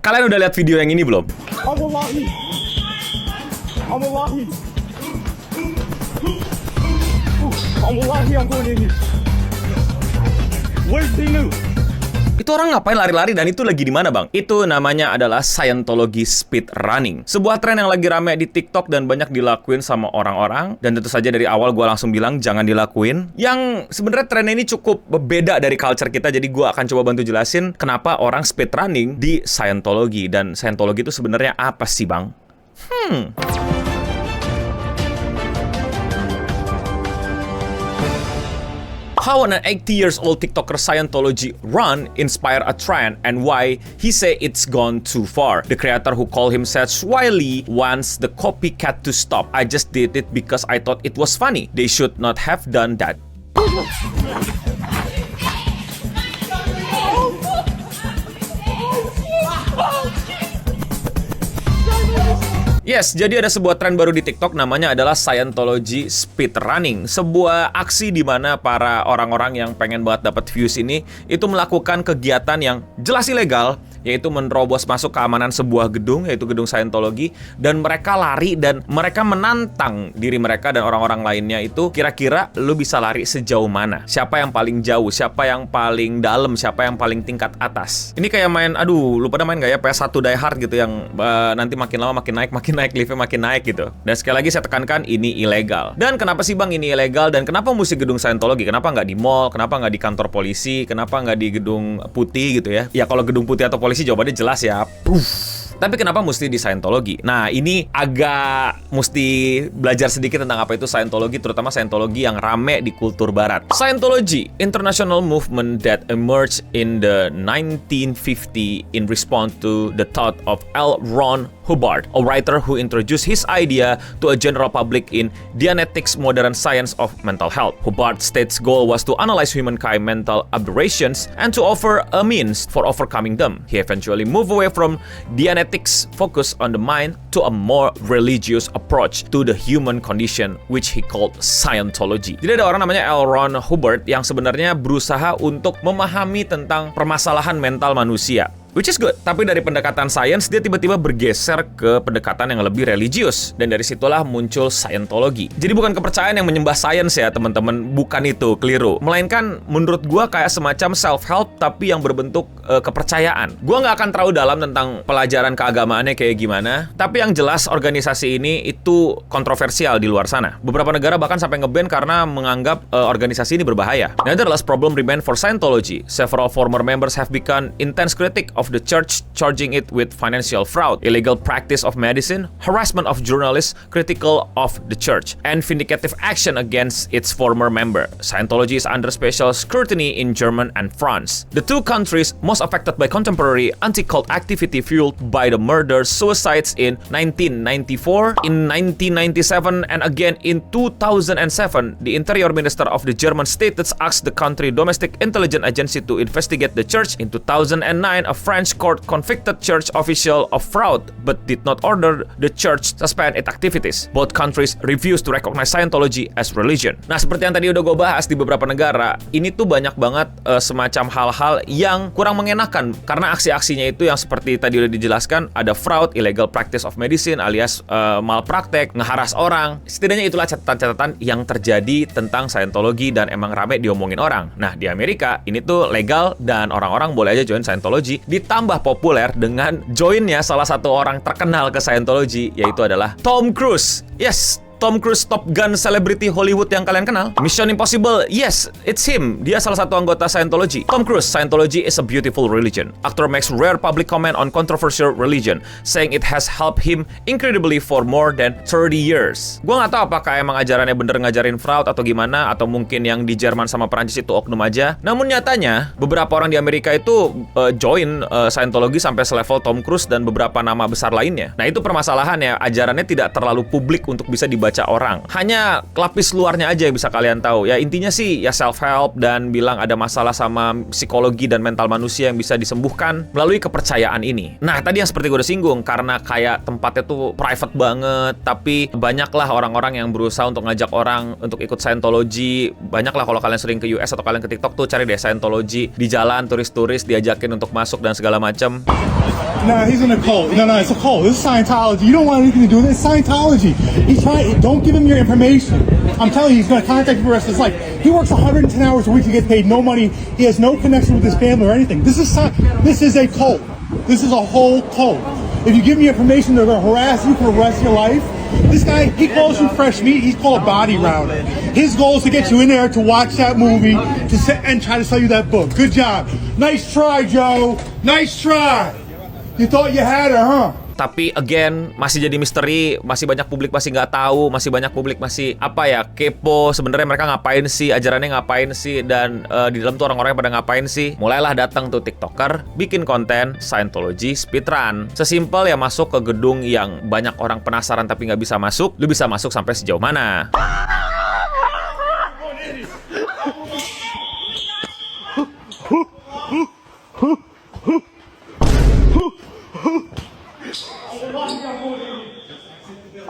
Kalian udah lihat video yang ini belum? Amallahi. Amallahi. Amallahi ampun ini. Waiting. Itu orang ngapain lari-lari dan itu lagi di mana, Bang? Itu namanya adalah Scientology speed running. Sebuah tren yang lagi rame di TikTok dan banyak dilakuin sama orang-orang. Dan tentu saja dari awal gue langsung bilang jangan dilakuin. Yang sebenarnya tren ini cukup beda dari culture kita. Jadi gue akan coba bantu jelasin kenapa orang speed running di Scientology. Dan Scientology itu sebenarnya apa sih, Bang? How an 80 years old TikToker Scientology run inspire a trend and why he say it's gone too far. The creator who call himself Swiley wants the copycat to stop. I just did it because I thought it was funny. They should not have done that. Yes, jadi ada sebuah tren baru di TikTok namanya adalah Scientology speed running. Sebuah aksi di mana para orang-orang yang pengen banget dapat views ini itu melakukan kegiatan yang jelas ilegal, yaitu menerobos masuk keamanan sebuah gedung, yaitu gedung Scientology, dan mereka lari dan mereka menantang diri mereka dan orang-orang lainnya itu kira-kira lu bisa lari sejauh mana? Siapa yang paling jauh? Siapa yang paling dalam? Siapa yang paling tingkat atas? Ini kayak main, lu pada main nggak ya PS1 Die Hard gitu yang nanti makin lama makin naik, liftnya makin naik gitu. Dan sekali lagi saya tekankan, ini ilegal. Dan kenapa sih Bang ini ilegal? Dan kenapa mesti gedung Scientology? Kenapa nggak di mall? Kenapa nggak di kantor polisi? Kenapa nggak di gedung putih gitu ya? Ya kalau gedung putih atau polisi jawabannya jelas ya. Tapi kenapa mesti di Scientology? Nah, ini agak mesti belajar sedikit tentang apa itu Scientology, terutama Scientology yang rame di kultur barat. Scientology, international movement that emerged in the 1950 in response to the thought of L. Ron Hubbard, a writer who introduced his idea to a general public in Dianetics Modern Science of Mental Health. Hubbard's stated goal was to analyze humankind mental aberrations and to offer a means for overcoming them. He eventually moved away from Dianetics focus on the mind to a more religious approach to the human condition, which he called Scientology. Jadi ada orang namanya L. Ron Hubbard yang sebenarnya berusaha untuk memahami tentang permasalahan mental manusia. Which is good, tapi dari pendekatan sains dia tiba-tiba bergeser ke pendekatan yang lebih religius, dan dari situlah muncul Scientology. Jadi bukan kepercayaan yang menyembah sains ya teman-teman, bukan itu, keliru. Melainkan menurut gua kayak semacam self-help tapi yang berbentuk kepercayaan. Gua nggak akan terlalu dalam tentang pelajaran keagamaannya kayak gimana, tapi yang jelas organisasi ini itu kontroversial di luar sana. Beberapa negara bahkan sampai nge-ban karena menganggap organisasi ini berbahaya. Nevertheless, problem remain for Scientology. Several former members have become intense critic of the church, charging it with financial fraud, illegal practice of medicine, harassment of journalists critical of the church, and vindicative action against its former member. Scientology is under special scrutiny in Germany and France, the two countries most affected by contemporary anti-cult activity fueled by the murders, suicides in 1994, in 1997, and again in 2007. The Interior Minister of the German state asked the country domestic intelligence agency to investigate the church. In 2009, a French court convicted church official of fraud but did not order the church suspend its activities. Both countries refused to recognize Scientology as religion. Nah, seperti yang tadi udah gue bahas di beberapa negara, ini tuh banyak banget semacam hal-hal yang kurang mengenakan karena aksi-aksinya itu yang seperti tadi udah dijelaskan, ada fraud, illegal practice of medicine alias malpraktek, ngeharas orang. Setidaknya itulah catatan-catatan yang terjadi tentang Scientology dan emang rame diomongin orang. Nah, di Amerika ini tuh legal dan orang-orang boleh aja join Scientology. Ditambah populer dengan joinnya salah satu orang terkenal ke Scientology, yaitu adalah Tom Cruise. Yes, Tom Cruise, Top Gun celebrity Hollywood yang kalian kenal. Mission Impossible, yes, it's him. Dia salah satu anggota Scientology. Tom Cruise, Scientology is a beautiful religion. Actor makes rare public comment on controversial religion, saying it has helped him incredibly for more than 30 years. Gua nggak tahu apakah emang ajarannya bener ngajarin fraud atau gimana, atau mungkin yang di Jerman sama Prancis itu oknum aja. Namun nyatanya, beberapa orang di Amerika itu join Scientology sampai selevel Tom Cruise dan beberapa nama besar lainnya. Nah, itu permasalahan ya, ajarannya tidak terlalu publik untuk bisa dibaca dibaca orang. Hanya lapis luarnya aja yang bisa kalian tahu. Ya intinya sih ya self-help dan bilang ada masalah sama psikologi dan mental manusia yang bisa disembuhkan melalui kepercayaan ini. Nah, tadi yang seperti gue udah singgung, karena kayak tempatnya tuh private banget, tapi banyaklah orang-orang yang berusaha untuk ngajak orang untuk ikut Scientology. Banyaklah kalau kalian sering ke US atau kalian ke TikTok tuh cari deh Scientology di jalan, turis-turis diajakin untuk masuk dan segala macam. Nah, he's in a cult. No, it's a cult. This is Scientology. You don't want anything to do with it. It's Scientology. He's trying. Don't give him your information. I'm telling you, he's going to contact you for the rest of his life. He works 110 hours a week to get paid no money. He has no connection with his family or anything. This is a cult. This is a whole cult. If you give me information, they're going to harass you for the rest of your life. This guy, he calls you fresh meat. He's called a body rounder. His goal is to get you in there to watch that movie and try to sell you that book. Good job. Nice try, Joe. Nice try. You thought you had her, huh? Tapi again, masih jadi misteri, masih banyak publik masih nggak tahu, masih banyak publik masih apa ya, kepo sebenarnya mereka ngapain sih, ajarannya ngapain sih, dan di dalam tuh orang-orangnya pada ngapain sih. Mulailah datang tuh TikToker bikin konten Scientology speedrun. Sesimpel ya masuk ke gedung yang banyak orang penasaran tapi nggak bisa masuk. Lu bisa masuk sampai sejauh mana?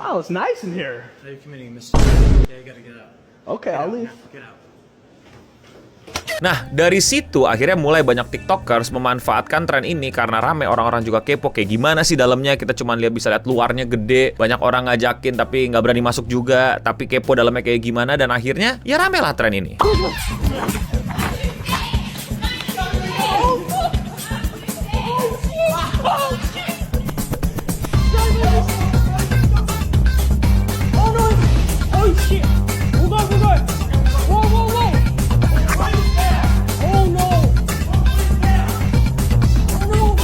Wow, it's nice in here. You're committing a mistake. Yeah, you gotta get out. Okay, I'll leave. Get out. Nah, dari situ akhirnya mulai banyak TikTokers memanfaatkan tren ini karena rame, orang-orang juga kepo kayak gimana sih dalamnya. Kita cuma bisa lihat luarnya gede, banyak orang ngajakin tapi nggak berani masuk juga, tapi kepo dalamnya kayak gimana, dan akhirnya ya rame lah tren ini. Oh shit! Hold on, hold on! Whoa, whoa, whoa! What is that? Oh no! Oh no!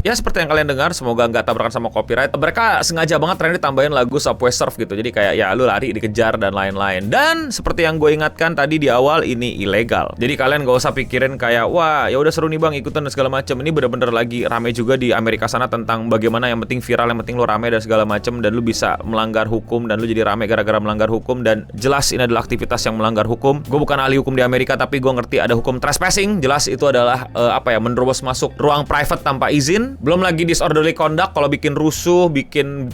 Ya seperti yang kalian dengar, semoga nggak tabrakan sama copyright. Mereka sengaja banget tren ditambahin lagu Subway Surf gitu. Jadi kayak ya lu lari dikejar dan lain-lain. Dan seperti yang gue ingatkan tadi di awal, ini ilegal. Jadi kalian gak usah pikirin kayak wah ya udah seru nih bang ikutan dan segala macam. Ini bener-bener lagi rame juga di Amerika sana tentang bagaimana yang penting viral, yang penting lu rame dan segala macam, dan lu bisa melanggar hukum dan lu jadi rame gara-gara melanggar hukum. Dan jelas ini adalah aktivitas yang melanggar hukum. Gue bukan ahli hukum di Amerika tapi gue ngerti ada hukum trespassing. Jelas itu adalah menerobos masuk ruang private tanpa izin. Belum lagi disorderly conduct kalau bikin rusuh, bikin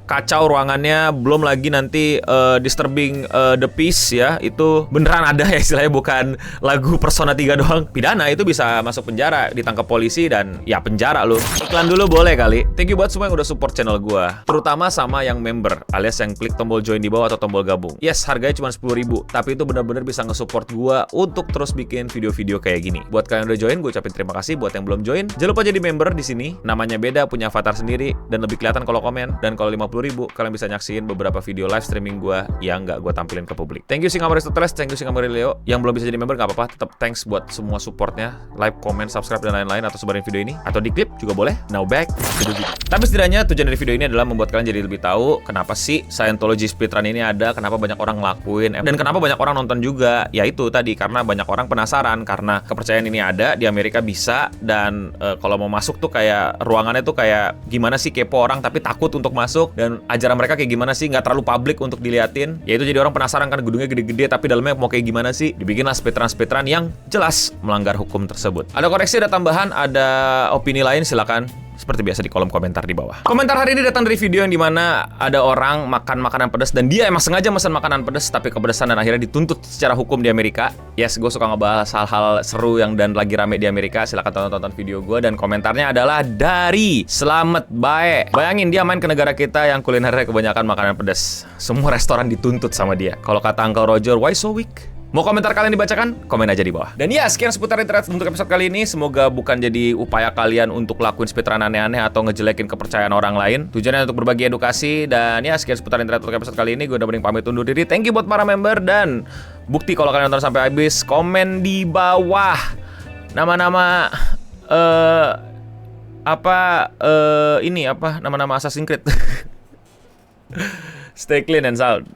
kacau ruangannya. Belum lagi nanti disturbing the peace ya. Itu beneran ada ya istilahnya, bukan lagu Persona 3 doang. Pidana itu bisa masuk penjara, ditangkap polisi dan ya penjara lu. Iklan dulu boleh kali. Thank you buat semua yang udah support channel gua. Terutama sama yang member alias yang klik tombol join di bawah atau tombol gabung. Yes, harganya cuma 10.000, tapi itu benar-benar bisa nge-support gua untuk terus bikin video-video kayak gini. Buat kalian yang udah join, gue ucapin terima kasih. Buat yang belum join, jangan lupa jadi member di sini. Namanya beda, punya avatar sendiri dan lebih kelihatan kalau komen. Dan kalau 50.000 kalian bisa nyaksiin beberapa video live streaming gua yang nggak gue tampilin ke publik. Thank you Singamari Aristoteles, thank you Singamari Leo. Yang belum bisa jadi member nggak apa-apa, tetap thanks buat semua supportnya, like, comment, subscribe dan lain-lain, atau sebarin video ini atau di klip juga boleh. Now back to the video. Tapi setidaknya tujuan dari video ini adalah membuat kalian jadi lebih tahu kenapa sih Scientology speedrun ini ada, kenapa banyak orang ngelakuin, dan kenapa banyak orang nonton juga. Yaitu tadi karena banyak orang penasaran, karena kepercayaan ini ada di Amerika bisa, dan kalau mau masuk tuh kayak ruangannya tuh kayak gimana sih, kepo orang tapi takut untuk masuk, dan ajaran mereka kayak gimana sih, nggak terlalu publik untuk diliatin. Yaitu jadi orang penasaran kan, gedungnya gede-gede tapi dalamnya mau kayak gimana sih. Dibikinlah speedrun yang jelas melanggar hukum tersebut. Ada koreksi, ada tambahan, ada opini lain, silakan seperti biasa di kolom komentar di bawah. Komentar hari ini datang dari video yang dimana ada orang makan makanan pedas dan dia emang sengaja pesan makanan pedas tapi kepedesan dan akhirnya dituntut secara hukum di Amerika. Yes, gue suka ngebahas hal-hal seru yang dan lagi rame di Amerika. Silakan tonton video gue, dan komentarnya adalah dari Slamet Bae. Bayangin dia main ke negara kita yang kulinernya kebanyakan makanan pedas. Semua restoran dituntut sama dia. Kalau kata Uncle Roger, why so weak? Mau komentar kalian dibacakan? Komen aja di bawah. Dan ya, sekian seputar internet untuk episode kali ini. Semoga bukan jadi upaya kalian untuk lakuin speedrun aneh-aneh atau ngejelekin kepercayaan orang lain. Tujuannya untuk berbagi edukasi. Dan ya, sekian seputar internet untuk episode kali ini. Gue udah mending pamit undur diri. Thank you buat para member. Dan bukti kalau kalian nonton sampai habis, komen di bawah nama-nama nama-nama Assassin's Creed. Stay clean and sound.